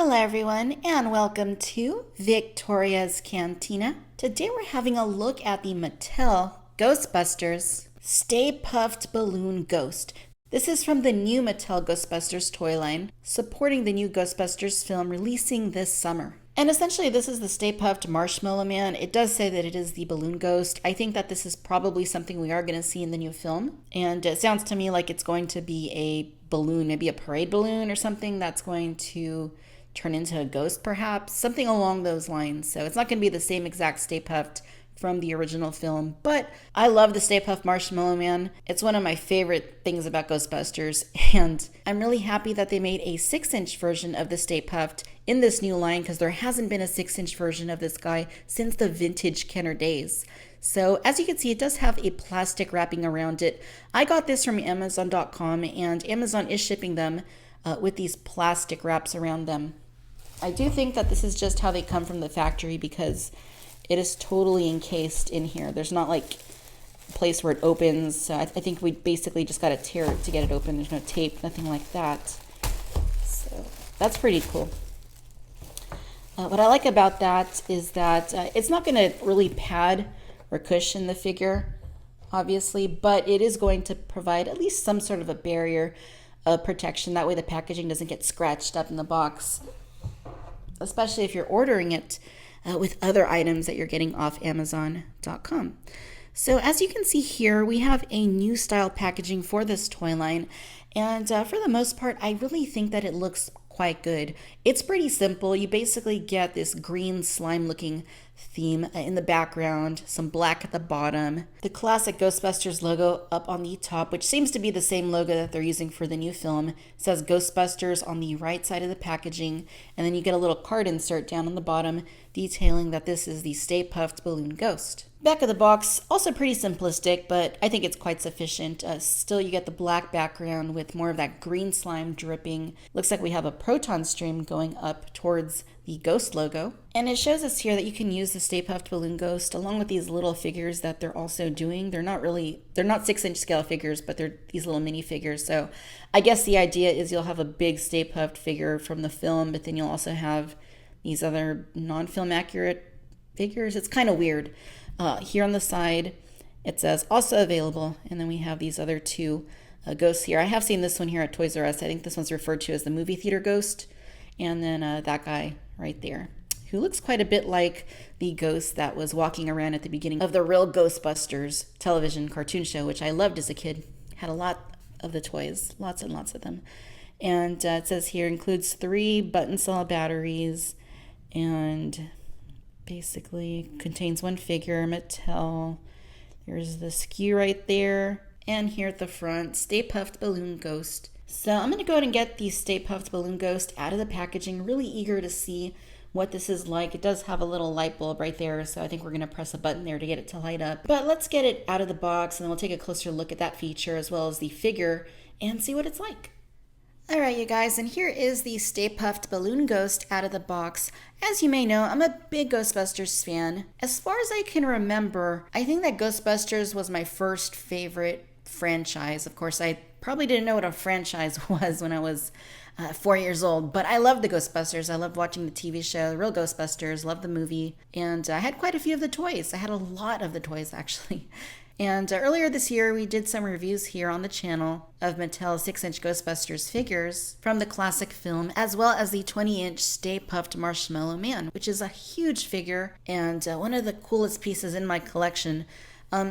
Hello everyone and welcome to Victoria's Cantina. Today we're having a look at the Mattel Ghostbusters Stay Puft Balloon Ghost. This is from the new Mattel Ghostbusters toy line, supporting the new Ghostbusters film releasing this summer. And essentially this is the Stay Puft Marshmallow Man. It does say that it is the balloon ghost. I think that this is probably something we are going to see in the new film. And it sounds to me like it's going to be a balloon, maybe a parade balloon or something that's going to turn into a ghost perhaps, something along those lines. So it's not going to be the same exact Stay Puft from the original film, but I love the Stay Puft Marshmallow Man. It's one of my favorite things about Ghostbusters, and I'm really happy that they made a 6-inch version of the Stay Puft in this new line because there hasn't been a 6-inch version of this guy since the vintage Kenner days. So as you can see, it does have a plastic wrapping around it. I got this from Amazon.com, and Amazon is shipping them with these plastic wraps around them. I do think that this is just how they come from the factory because it is totally encased in here. There's not like a place where it opens. So I think we basically just got to tear it to get it open. There's no tape, nothing like that. So that's pretty cool. What I like about that is that it's not going to really pad or cushion the figure, obviously, but it is going to provide at least some sort of a barrier of protection. That way the packaging doesn't get scratched up in the box, especially if you're ordering it with other items that you're getting off Amazon.com. So as you can see here, we have a new style packaging for this toy line. And for the most part, I really think that it looks quite good. It's pretty simple. You basically get this green slime looking theme in the background, some black at the bottom, the classic Ghostbusters logo up on the top, which seems to be the same logo that they're using for the new film. It says Ghostbusters on the right side of the packaging, and then you get a little card insert down on the bottom detailing that this is the Stay Puft Balloon Ghost. Back of the box, also pretty simplistic, but I think it's quite sufficient. Still, you get the black background with more of that green slime dripping. Looks like we have a proton stream going up towards the ghost logo. And it shows us here that you can use the Stay Puft Balloon Ghost along with these little figures that they're also doing. They're not 6-inch scale figures, but they're these little mini figures. So I guess the idea is you'll have a big Stay Puft figure from the film, but then you'll also have these other non-film accurate figures. It's kind of weird. Here on the side, it says also available, and then we have these other two ghosts here. I have seen this one here at Toys R Us. I think this one's referred to as the movie theater ghost, and then that guy right there, who looks quite a bit like the ghost that was walking around at the beginning of the real Ghostbusters television cartoon show, which I loved as a kid. Had a lot of the toys, lots and lots of them. And it says here includes 3 button cell batteries, and basically contains 1 figure, Mattel. There's the SKU right there. And here at the front, Stay Puft Balloon Ghost. So I'm going to go ahead and get the Stay Puft Balloon Ghost out of the packaging. Really eager to see what this is like. It does have a little light bulb right there, so I think we're going to press a button there to get it to light up. But let's get it out of the box, and then we'll take a closer look at that feature as well as the figure and see what it's like. Alright you guys, and here is the Stay Puft Balloon Ghost out of the box. As you may know, I'm a big Ghostbusters fan. As far as I can remember, I think that Ghostbusters was my first favorite franchise. Of course, I probably didn't know what a franchise was when I was 4 years old, but I loved the Ghostbusters. I loved watching the TV show, The Real Ghostbusters, loved the movie, and I had quite a few of the toys. I had a lot of the toys, actually. And earlier this year, we did some reviews here on the channel of Mattel's 6-inch Ghostbusters figures from the classic film, as well as the 20-inch Stay Puft Marshmallow Man, which is a huge figure and one of the coolest pieces in my collection.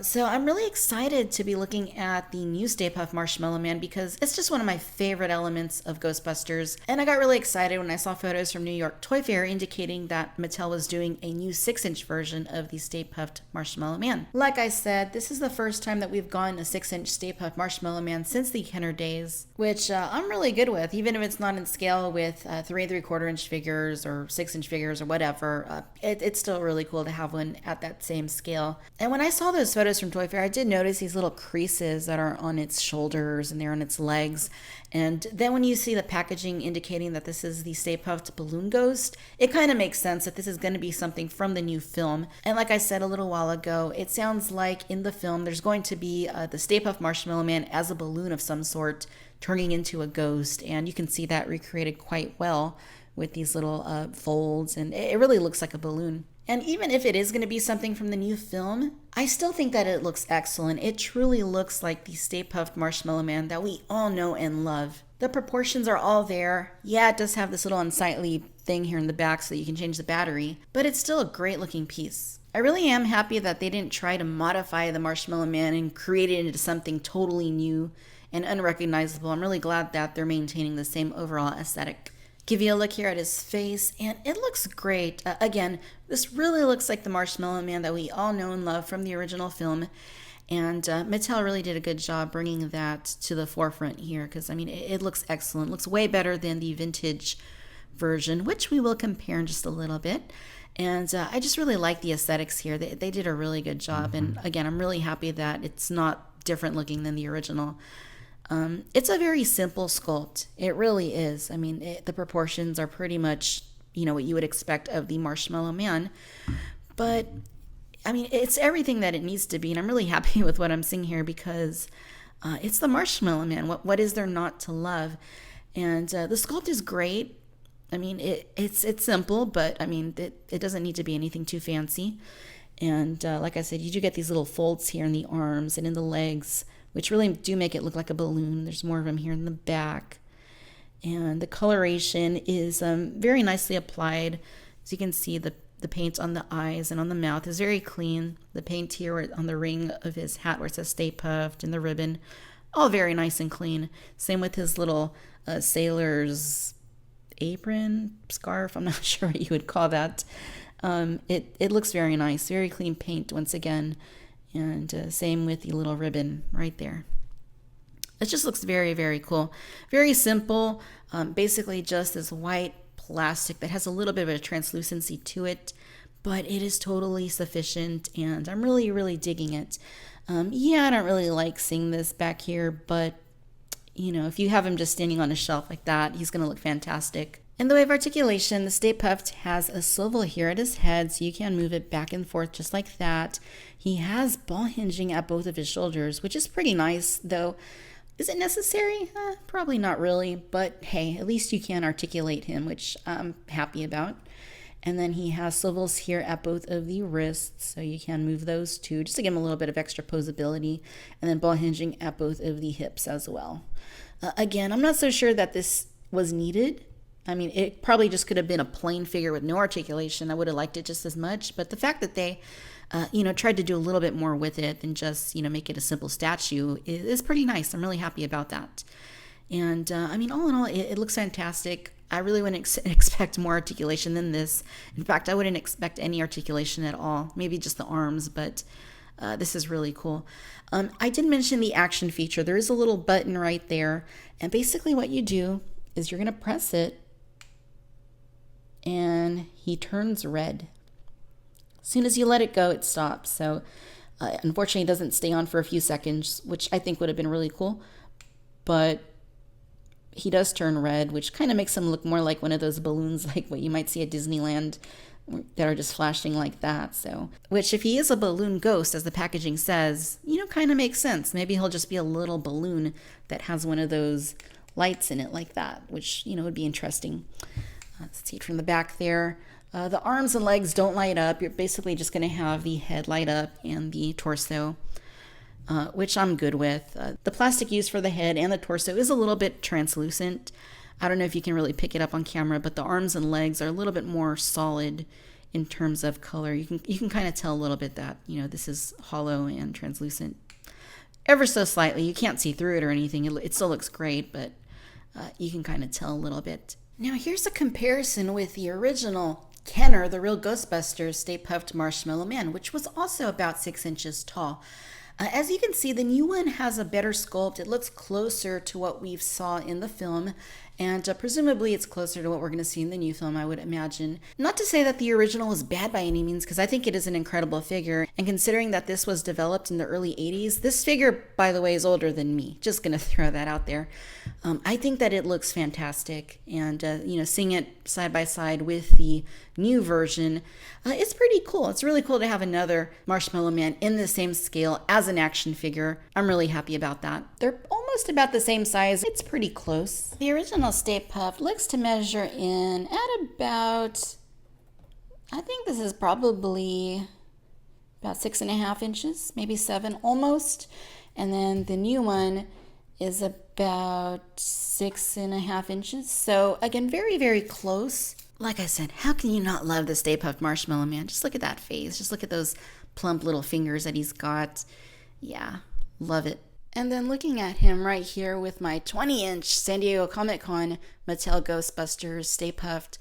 So I'm really excited to be looking at the new Stay Puft Marshmallow Man because it's just one of my favorite elements of Ghostbusters. And I got really excited when I saw photos from New York Toy Fair indicating that Mattel was doing a new 6-inch version of the Stay Puft Marshmallow Man. Like I said, this is the first time that we've gotten a 6-inch Stay Puft Marshmallow Man since the Kenner days, which I'm really good with, even if it's not in scale with 3 3/4-inch figures or 6-inch figures or whatever. It's still really cool to have one at that same scale. And when I saw those photos from Toy Fair, I did notice these little creases that are on its shoulders and they're on its legs. And then when you see the packaging indicating that this is the Stay Puft Balloon Ghost, it kind of makes sense that this is going to be something from the new film. And like I said a little while ago, it sounds like in the film there's going to be the Stay Puft Marshmallow Man as a balloon of some sort turning into a ghost. And you can see that recreated quite well with these little folds, and it really looks like a balloon. And even if it is going to be something from the new film, I still think that it looks excellent. It truly looks like the Stay Puft Marshmallow Man that we all know and love. The proportions are all there. Yeah, it does have this little unsightly thing here in the back so that you can change the battery, but it's still a great looking piece. I really am happy that they didn't try to modify the Marshmallow Man and create it into something totally new and unrecognizable. I'm really glad that they're maintaining the same overall aesthetic. Give you a look here at his face, and it looks great. Again, this really looks like the Marshmallow Man that we all know and love from the original film. And Mattel really did a good job bringing that to the forefront here, because, I mean, it looks excellent. It looks way better than the vintage version, which we will compare in just a little bit. And I just really like the aesthetics here. They did a really good job. And again, I'm really happy that it's not different looking than the original. It's a very simple sculpt. It really is. I mean, the proportions are pretty much, what you would expect of the Marshmallow Man. But, I mean, it's everything that it needs to be. And I'm really happy with what I'm seeing here because it's the Marshmallow Man. What is there not to love? And the sculpt is great. I mean, it's simple, but, I mean, it doesn't need to be anything too fancy. And like I said, you do get these little folds here in the arms and in the legs, which really do make it look like a balloon. There's more of them here in the back. And the coloration is very nicely applied. As you can see, the paint on the eyes and on the mouth is very clean. The paint here on the ring of his hat where it says Stay Puft and the ribbon, all very nice and clean. Same with his little sailor's apron, scarf. I'm not sure what you would call that. It looks very nice, very clean paint once again. And same with the little ribbon right there. It just looks very, very cool. Very simple. Basically just this white plastic that has a little bit of a translucency to it, but it is totally sufficient, and I'm really, really digging it. Yeah, I don't really like seeing this back here, but if you have him just standing on a shelf like that, he's going to look fantastic. In the way of articulation, the Stay Puft has a swivel here at his head, so you can move it back and forth just like that. He has ball hinging at both of his shoulders, which is pretty nice, though. Is it necessary? Probably not really, but hey, at least you can articulate him, which I'm happy about. And then he has swivels here at both of the wrists, so you can move those too, just to give him a little bit of extra posability. And then ball hinging at both of the hips as well. Again, I'm not so sure that this was needed. I mean, it probably just could have been a plain figure with no articulation. I would have liked it just as much. But the fact that they, tried to do a little bit more with it than just, make it a simple statue is pretty nice. I'm really happy about that. And, all in all, it looks fantastic. I really wouldn't expect more articulation than this. In fact, I wouldn't expect any articulation at all. Maybe just the arms, but this is really cool. I did mention the action feature. There is a little button right there. And basically what you do is you're going to press it, and he turns red. As soon as you let it go, it stops. So unfortunately, it doesn't stay on for a few seconds, which I think would have been really cool. But he does turn red, which kind of makes him look more like one of those balloons like what you might see at Disneyland that are just flashing like that. So, which if he is a balloon ghost, as the packaging says, kind of makes sense. Maybe he'll just be a little balloon that has one of those lights in it like that, which, would be interesting. Let's see it from the back there. The arms and legs don't light up. You're basically just going to have the head light up and the torso, which I'm good with. The plastic used for the head and the torso is a little bit translucent. I don't know if you can really pick it up on camera, but the arms and legs are a little bit more solid in terms of color. You can kind of tell a little bit that, this is hollow and translucent. Ever so slightly. You can't see through it or anything. It still looks great, but you can kind of tell a little bit. Now here's a comparison with the original Kenner, the real Ghostbusters Stay Puft Marshmallow Man, which was also about 6 inches tall. As you can see, the new one has a better sculpt. It looks closer to what we saw in the film, and presumably it's closer to what we're going to see in the new film, I would imagine. Not to say that the original was bad by any means, because I think it is an incredible figure, and considering that this was developed in the early 80s, this figure, by the way, is older than me. Just going to throw that out there. I think that it looks fantastic, and seeing it side by side with the new version, it's pretty cool. It's really cool to have another Marshmallow Man in the same scale as an action figure. I'm really happy about that. They're almost about the same size. It's pretty close. The original Stay Puft looks to measure in at about, I think this is probably about 6.5 inches, maybe 7 almost. And then the new one is about 6.5 inches. So again, very, very close. Like I said, how can you not love the Stay Puft Marshmallow Man? Just look at that face. Just look at those plump little fingers that he's got. Yeah, love it. And then looking at him right here with my 20-inch San Diego Comic-Con Mattel Ghostbusters Stay Puft,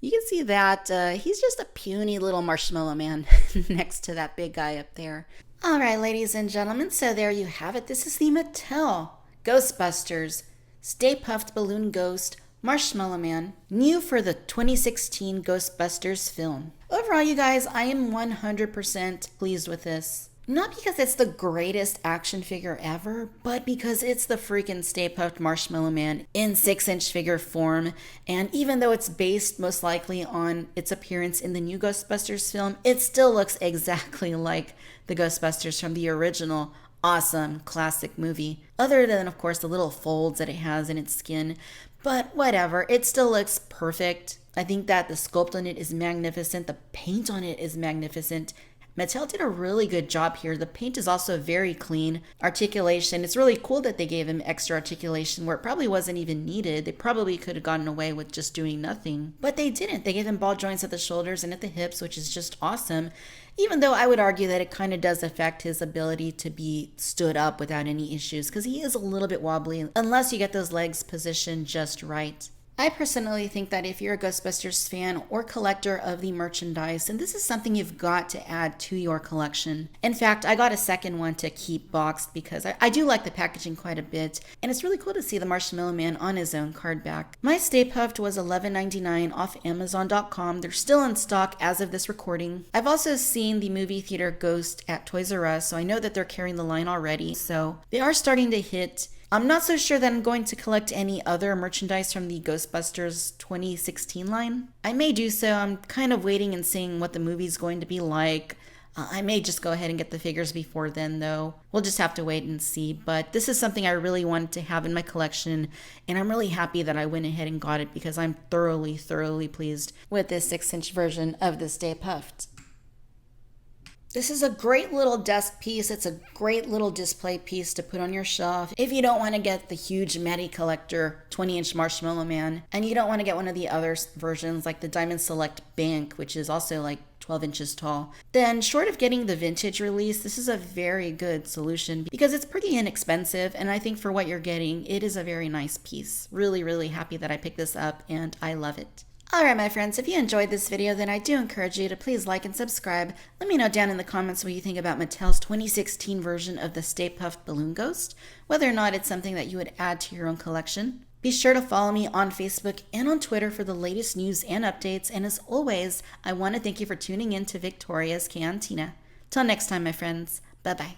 you can see that he's just a puny little marshmallow man next to that big guy up there. All right, ladies and gentlemen, so there you have it. This is the Mattel Ghostbusters Stay Puft Balloon Ghost Marshmallow Man, new for the 2016 Ghostbusters film. Overall, you guys, I am 100% pleased with this. Not because it's the greatest action figure ever, but because it's the freaking Stay Puft Marshmallow Man in 6-inch figure form. And even though it's based most likely on its appearance in the new Ghostbusters film, it still looks exactly like the Ghostbusters from the original awesome classic movie. Other than, of course, the little folds that it has in its skin. But whatever, it still looks perfect. I think that the sculpt on it is magnificent. The paint on it is magnificent. Mattel did a really good job here. The paint is also very clean. Articulation, it's really cool that they gave him extra articulation where it probably wasn't even needed. They probably could have gotten away with just doing nothing. But they didn't. They gave him ball joints at the shoulders and at the hips, which is just awesome. Even though I would argue that it kind of does affect his ability to be stood up without any issues, because he is a little bit wobbly unless you get those legs positioned just right. I personally think that if you're a Ghostbusters fan or collector of the merchandise, and this is something you've got to add to your collection. In fact, I got a second one to keep boxed because I do like the packaging quite a bit, and it's really cool to see the Marshmallow Man on his own card back. My Stay Puft was $11.99 off Amazon.com. They're still in stock as of this recording. I've also seen the movie theater Ghost at Toys R Us, so I know that they're carrying the line already. So they are starting to hit. I'm not so sure that I'm going to collect any other merchandise from the Ghostbusters 2016 line. I may do so. I'm kind of waiting and seeing what the movie's going to be like. I may just go ahead and get the figures before then, though. We'll just have to wait and see. But this is something I really wanted to have in my collection, and I'm really happy that I went ahead and got it because I'm thoroughly, thoroughly pleased with this 6-inch version of the Stay Puft. This is a great little desk piece. It's a great little display piece to put on your shelf. If you don't want to get the huge Matty Collector 20-inch Marshmallow Man, and you don't want to get one of the other versions like the Diamond Select Bank, which is also like 12 inches tall, then short of getting the vintage release, this is a very good solution because it's pretty inexpensive, and I think for what you're getting, it is a very nice piece. Really, really happy that I picked this up, and I love it. Alright my friends, if you enjoyed this video, then I do encourage you to please like and subscribe. Let me know down in the comments what you think about Mattel's 2016 version of the Stay Puft Balloon Ghost, whether or not it's something that you would add to your own collection. Be sure to follow me on Facebook and on Twitter for the latest news and updates, and as always, I want to thank you for tuning in to Victoria's Cantina. Till next time my friends, bye bye.